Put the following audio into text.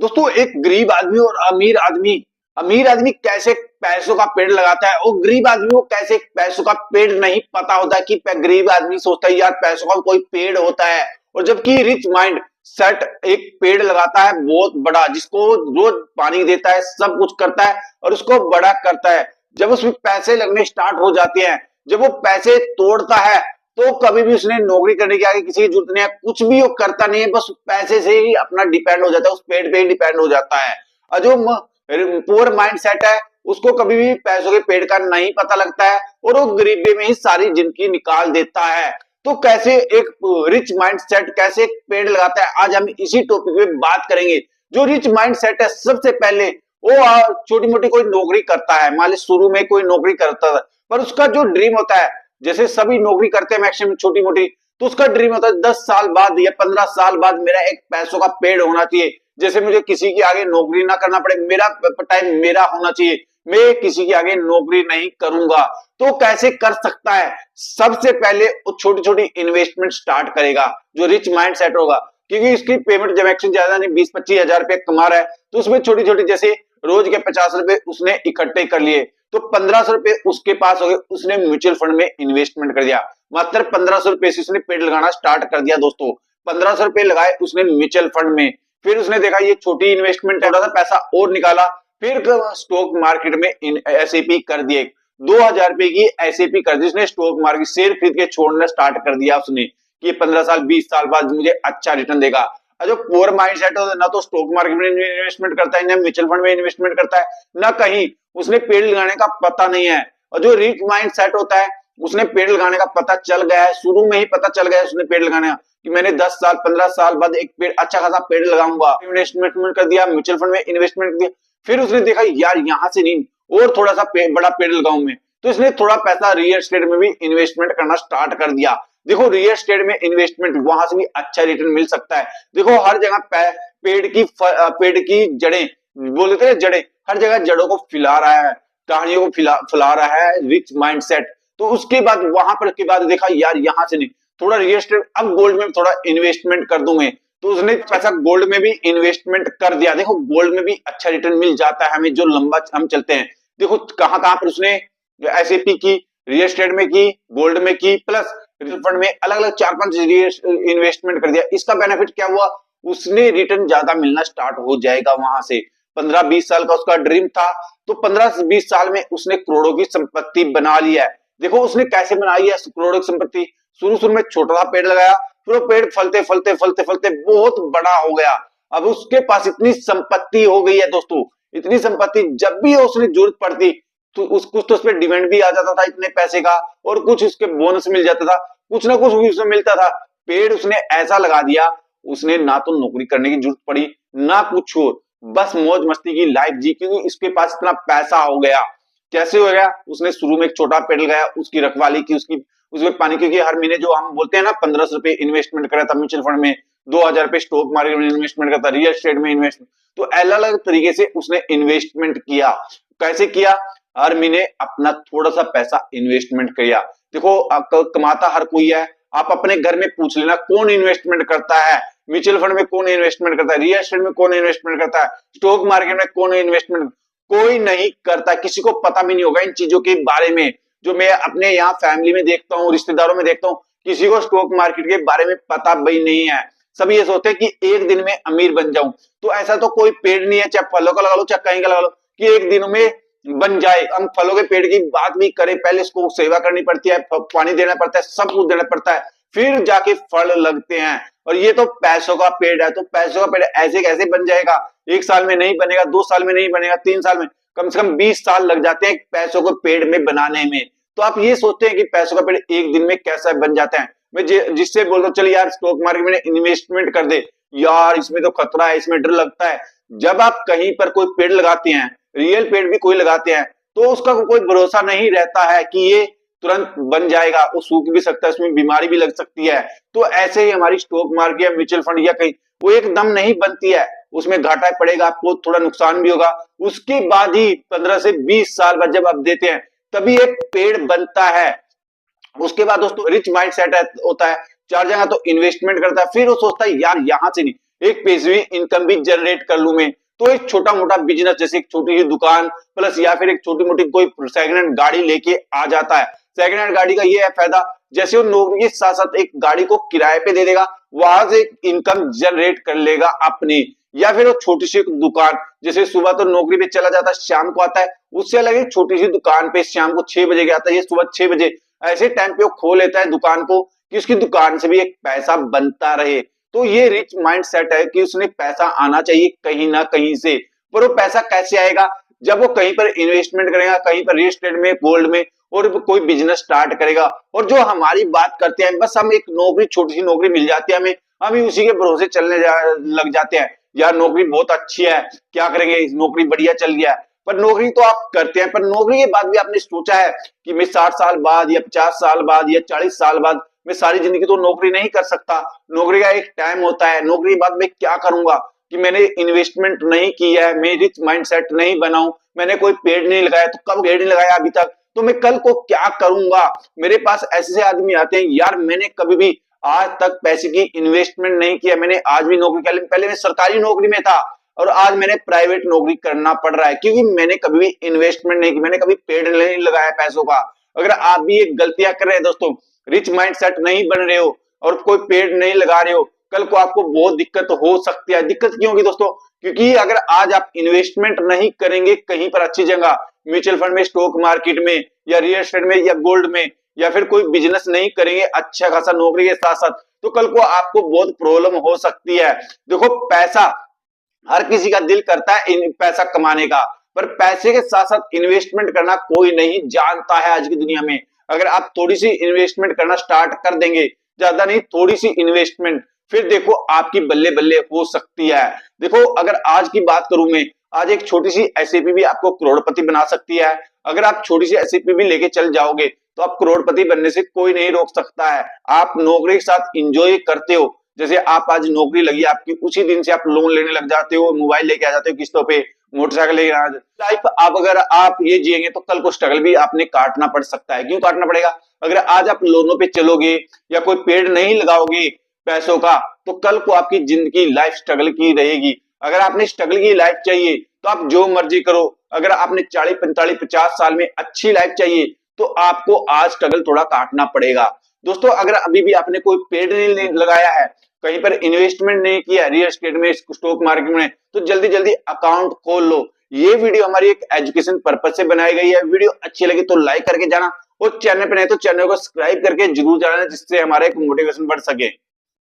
दोस्तों एक गरीब आदमी और अमीर आदमी कैसे पैसों का पेड़ लगाता है और गरीब आदमी को कैसे पैसों का पेड़ नहीं पता होता कि गरीब आदमी सोचता है यार पैसों का कोई पेड़ होता है। और जबकि रिच माइंड सेट एक पेड़ लगाता है बहुत बड़ा, जिसको रोज पानी देता है, सब कुछ करता है और उसको बड़ा करता है। जब उसमें पैसे लगने स्टार्ट हो जाते हैं, जब वो पैसे तोड़ता है, तो कभी भी उसने नौकरी करने की आगे किसी की जरूरत नहीं है, कुछ भी वो करता नहीं है, बस पैसे से ही अपना डिपेंड हो जाता है, उस पेड़ पे ही डिपेंड हो जाता है। और जो पुअर माइंड सेट है उसको कभी भी पैसों के पेड़ का नहीं पता लगता है और वो गरीबी में ही सारी जिंदगी निकाल देता है। तो कैसे एक रिच माइंड सेट कैसे एक पेड़ लगाता है, आज हम इसी टॉपिक पे बात करेंगे। जो रिच माइंड सेट है सबसे पहले वो छोटी मोटी कोई नौकरी करता है, मान ली शुरू में कोई नौकरी करता था, पर उसका जो ड्रीम होता है, जैसे सभी नौकरी करते हैं मैक्सिमम छोटी मोटी, तो उसका ड्रीम होता है 10 साल बाद या 15 साल बाद मेरा एक पैसों का पेड़ होना चाहिए, जैसे मुझे किसी की आगे नौकरी ना करना पड़े, मेरा टाइम मेरा होना चाहिए, मैं किसी के आगे नौकरी नहीं करूंगा। तो कैसे कर सकता है? सबसे पहले वो छोटी छोटी इन्वेस्टमेंट स्टार्ट करेगा जो रिच माइंड सेट होगा, क्योंकि इसकी पेमेंट जब एक्शन ज्यादा नहीं 20-25 हजार रुपए कमा रहा है, तो उसमें छोटी छोटी जैसे रोज के 50 रुपए उसने इकट्ठे कर लिए, तो 1500 रुपए उसके पास हो गए, उसने म्यूचुअल फंड में इन्वेस्टमेंट कर दिया। मात्र 1500 रुपए से उसने पेड़ लगाना स्टार्ट कर दिया। दोस्तों 1500 रुपए लगाए उसने म्यूचुअल फंड में, फिर उसने देखा ये छोटी इन्वेस्टमेंट थोड़ा सा पैसा और निकाला, फिर स्टॉक मार्केट में एसआईपी कर दिए, 2000 रुपए की एसआईपी कर दी उसने, स्टॉक मार्केट शेयर खरीद के छोड़ना स्टार्ट कर दिया उसने कि 15 साल 20 साल बाद मुझे अच्छा रिटर्न देगा। और जो पुअर माइंड सेट होता है ना तो स्टॉक मार्केट में इन्वेस्टमेंट करता है, ना म्यूचुअल फंड में इन्वेस्टमेंट करता है, ना कहीं उसने पेड़ लगाने का पता नहीं है। और जो रिच माइंड सेट होता है उसने पेड़ लगाने का पता चल गया है, शुरू में ही पता चल गया है उसने पेड़ लगाने का कि मैंने 10 साल 15 साल बाद एक पेड़ अच्छा खासा पेड़ लगाऊंगा, इन्वेस्टमेंट कर दिया, म्यूचुअल फंड में इन्वेस्टमेंट कर दिया। फिर उसने देखा यार यहाँ से नहीं और थोड़ा सा बड़ा पेड़ लगाऊं मैं, तो इसने थोड़ा पैसा रियल एस्टेट में भी इन्वेस्टमेंट करना स्टार्ट कर दिया। देखो रियल एस्टेट में इन्वेस्टमेंट वहां से भी अच्छा रिटर्न मिल सकता है। देखो हर जगह पेड़ की जड़ें बोलते हैं, जड़ें हर जगह जड़ों को फैला रहा है, टहनियों को फैला रहा है रिच माइंडसेट। तो उसके बाद वहां पर के बाद देखा यार यहाँ से नहीं, थोड़ा रियल एस्टेट, अब गोल्ड में थोड़ा इन्वेस्टमेंट कर दूं मैं, तो उसने पैसा गोल्ड में भी इन्वेस्टमेंट कर दिया। देखो गोल्ड में भी अच्छा रिटर्न मिल जाता है हमें जो लंबा हम चलते हैं। देखो कहां कहां पर उसने एसआईपी की, रियल एस्टेट में की, गोल्ड में की, प्लस म्यूचुअल फंड में अलग अलग 4-5 इन्वेस्टमेंट कर दिया। इसका बेनिफिट क्या हुआ, उसने रिटर्न ज्यादा मिलना स्टार्ट हो जाएगा वहां से। 15-20 साल का उसका ड्रीम था, तो 15-20 साल में उसने करोड़ों की संपत्ति बना लिया है। देखो उसने कैसे बनाई है करोड़ों की संपत्ति, शुरू शुरू में छोटा सा पेड़ लगाया, फिर वो पेड़ फलते फलते फलते फलते बहुत बड़ा हो गया। अब उसके पास इतनी संपत्ति हो गई है दोस्तों, इतनी संपत्ति, जब भी उसने जरूरत पड़ती तो कुछ तो उस पर डिविडेंड भी आ जाता था इतने पैसे का, और कुछ उसके बोनस मिल जाता था, कुछ ना कुछ भी उसमें मिलता था। पेड़ उसने ऐसा लगा दिया, उसने ना तो नौकरी करने की जरूरत पड़ी ना कुछ और, बस मौज मस्ती की लाइफ जी, क्योंकि इसके पास इतना पैसा हो गया। कैसे हो गया, उसने शुरू में एक छोटा पेड़ लगाया, उसकी रखवाली की, उसमें पानी, क्योंकि हर महीने जो हम बोलते हैं ना 1500 रुपए इन्वेस्टमेंट करा था म्यूचुअल फंड में, 2000 रुपए स्टॉक मार्केट में इन्वेस्टमेंट करता, रियल एस्टेट में इन्वेस्टमेंट, तो अलग अलग तरीके से उसने इन्वेस्टमेंट किया। कैसे किया, हर महीने अपना थोड़ा सा पैसा इन्वेस्टमेंट किया। देखो कमाता हर कोई है, आप अपने घर में पूछ लेना कौन इन्वेस्टमेंट करता है, म्यूचुअल फंड में कौन इन्वेस्टमेंट करता है, रियल एस्टेट में कौन इन्वेस्टमेंट करता है, स्टॉक मार्केट में कौन इन्वेस्टमेंट, कोई नहीं करता, किसी को पता भी नहीं होगा इन चीजों के बारे में। जो मैं अपने यहाँ फैमिली में देखता हूँ, रिश्तेदारों में देखता हूँ, किसी को स्टॉक मार्केट के बारे में पता भी नहीं है। सभी ये सोचते हैं कि एक दिन में अमीर बन जाऊं, तो ऐसा तो कोई पेड़ नहीं है, चाहे फलों का लगा लो चाहे कहीं का लगा लो, कि एक दिन में बन जाए। हम फलों के पेड़ की बात भी करें, पहले इसको सेवा करनी पड़ती है, पानी देना पड़ता है, सब कुछ देना पड़ता है, फिर जाके फल लगते हैं। और ये तो पैसों का पेड़ है, तो पैसों का पेड़ ऐसे कैसे बन जाएगा, एक साल में नहीं बनेगा, 2 साल में नहीं बनेगा, 3 साल में, कम से कम 20 साल लग जाते हैं पैसों को पेड़ में बनाने में। तो आप ये सोचते हैं कि पैसों का पेड़ एक दिन में कैसा बन जाता है। मैं जिससे बोलता हूँ चल यार स्टॉक मार्केट में इन्वेस्टमेंट कर दे, यार इसमें तो खतरा है, इसमें डर लगता है। जब आप कहीं पर कोई पेड़ लगाते हैं, रियल पेड़ भी कोई लगाते हैं, तो उसका कोई भरोसा नहीं रहता है कि ये तुरंत बन जाएगा, वो सूख भी सकता है, उसमें बीमारी भी लग सकती है। तो ऐसे ही हमारी स्टॉक मार्केट या म्यूचुअल फंड या कहीं, वो एकदम नहीं बनती है, उसमें घाटा पड़ेगा, आपको थोड़ा नुकसान भी होगा। उसके बाद ही 15 से 20 साल बाद जब आप देते हैं तभी एक पेड़ बनता है। उसके बाद दोस्तों रिच माइंड सेट होता है, चार जगह तो इन्वेस्टमेंट करता है, फिर वो सोचता है यार यहाँ से नहीं, एक पैसिव इनकम भी जनरेट कर लूं मैं। तो एक छोटा मोटा बिजनेस जैसे एक छोटी सी दुकान प्लस या फिर एक छोटी मोटी कोई सेकंड हैंड गाड़ी लेके आ जाता है। सेकंड हैंड गाड़ी का ये है फायदा, जैसे वो नौकरी के साथ साथ एक गाड़ी को किराए पे दे देगा, वहां से इनकम जनरेट कर लेगा अपनी। या फिर वो छोटी सी दुकान, जैसे सुबह तो नौकरी पे चला जाता है, शाम को आता है, उससे अलग एक छोटी सी दुकान पे शाम को 6 बजे आता है, ये सुबह 6 बजे, ऐसे टाइम पे वो खोल लेता है दुकान को कि उसकी दुकान से भी एक पैसा बनता रहे। तो ये रिच माइंड सेट है कि उसने पैसा आना चाहिए कहीं ना कहीं से। पर वो पैसा कैसे आएगा? जब वो कहीं पर इन्वेस्टमेंट करेगा, कहीं पर रियल एस्टेट में, गोल्ड में, और कोई बिजनेस स्टार्ट करेगा। और जो हमारी बात करते हैं, बस हम एक नौकरी, छोटी सी नौकरी मिल जाती है हमें, हम ही उसी के भरोसे चलने लग जाते हैं। यार नौकरी बहुत अच्छी है, क्या करेंगे, इस नौकरी बढ़िया चल गया है। पर नौकरी तो आप करते हैं, पर नौकरी के बाद भी आपने सोचा है कि मैं 60 साल बाद या 50 साल बाद या 40 साल बाद मैं सारी जिंदगी तो नौकरी नहीं कर सकता। नौकरी का एक टाइम होता है, नौकरी के बाद मैं क्या करूंगा, कि मैंने इन्वेस्टमेंट नहीं किया है, मैं रिच माइंडसेट नहीं बनाऊं, मैंने कोई पेड़ नहीं लगाया, तो कब पेड़ नहीं लगाया अभी तक, तो मैं कल को क्या करूंगा। मेरे पास ऐसे आदमी आते हैं, यार मैंने कभी भी आज तक पैसे की इन्वेस्टमेंट नहीं किया, मैंने आज भी नौकरी कर ली, पहले मैं सरकारी नौकरी में था और आज मैंने प्राइवेट नौकरी करना पड़ रहा है, क्योंकि मैंने कभी भी इन्वेस्टमेंट नहीं की, मैंने कभी पेड़ नहीं लगाया पैसों का। अगर आप भी ये गलतियां कर रहे हैं दोस्तों, रिच माइंडसेट नहीं बन रहे हो और कोई पेड़ नहीं लगा रहे हो, कल को आपको बहुत दिक्कत हो सकती है। दिक्कत क्यों होगी दोस्तों? क्योंकि अगर आज आप इन्वेस्टमेंट नहीं करेंगे कहीं पर अच्छी जगह, म्यूचुअल फंड में, स्टॉक मार्केट में, या रियल एस्टेट में, या गोल्ड में, या फिर कोई बिजनेस नहीं करेंगे अच्छा खासा नौकरी के साथ साथ, तो कल को आपको बहुत प्रॉब्लम हो सकती है। देखो पैसा, हर किसी का दिल करता है पैसा कमाने का, पर पैसे के साथ साथ इन्वेस्टमेंट करना कोई नहीं जानता है आज की दुनिया में। अगर आप थोड़ी सी इन्वेस्टमेंट करना स्टार्ट कर देंगे, ज्यादा नहीं, थोड़ी सी इन्वेस्टमेंट, फिर देखो आपकी बल्ले बल्ले हो सकती है। देखो अगर आज की बात करूं मैं, आज एक छोटी सी एसआईपी भी आपको करोड़पति बना सकती है। अगर आप छोटी सी एसआईपी भी लेके चल जाओगे तो आप करोड़पति बनने से कोई नहीं रोक सकता है। आप नौकरी के साथ इंजॉय करते हो, जैसे आप आज नौकरी लगी आपकी, उसी दिन से आप लोन लेने लग जाते हो, मोबाइल लेके आ जाते हो किस्तों पे, मोटरसाइकिल लेके आ जाते हो। लाइफ आप अगर आप ये जिएंगे तो कल को स्ट्रगल भी आपने काटना पड़ सकता है। क्यों काटना पड़ेगा? अगर आज आप लोनों पे चलोगे या कोई पेड़ नहीं लगाओगे पैसों का, तो कल को आपकी जिंदगी लाइफ स्ट्रगल की रहेगी। अगर आपने स्ट्रगल की लाइफ चाहिए तो आप जो मर्जी करो, अगर आपने 40, 45, 50 साल में अच्छी लाइफ चाहिए तो आपको आज स्ट्रगल थोड़ा काटना पड़ेगा। दोस्तों अगर अभी भी आपने कोई पेड़ नहीं लगाया है, कहीं पर इन्वेस्टमेंट नहीं किया रियल एस्टेट में, स्टॉक मार्केट में, तो जल्दी जल्दी अकाउंट खोल लो। ये वीडियो हमारी एक एजुकेशन पर्पज से बनाई गई है। वीडियो अच्छी लगी तो लाइक करके जाना, और चैनल पे नहीं तो चैनल को सब्सक्राइब करके जरूर जाना, जिससे हमारा एक मोटिवेशन बढ़ सके।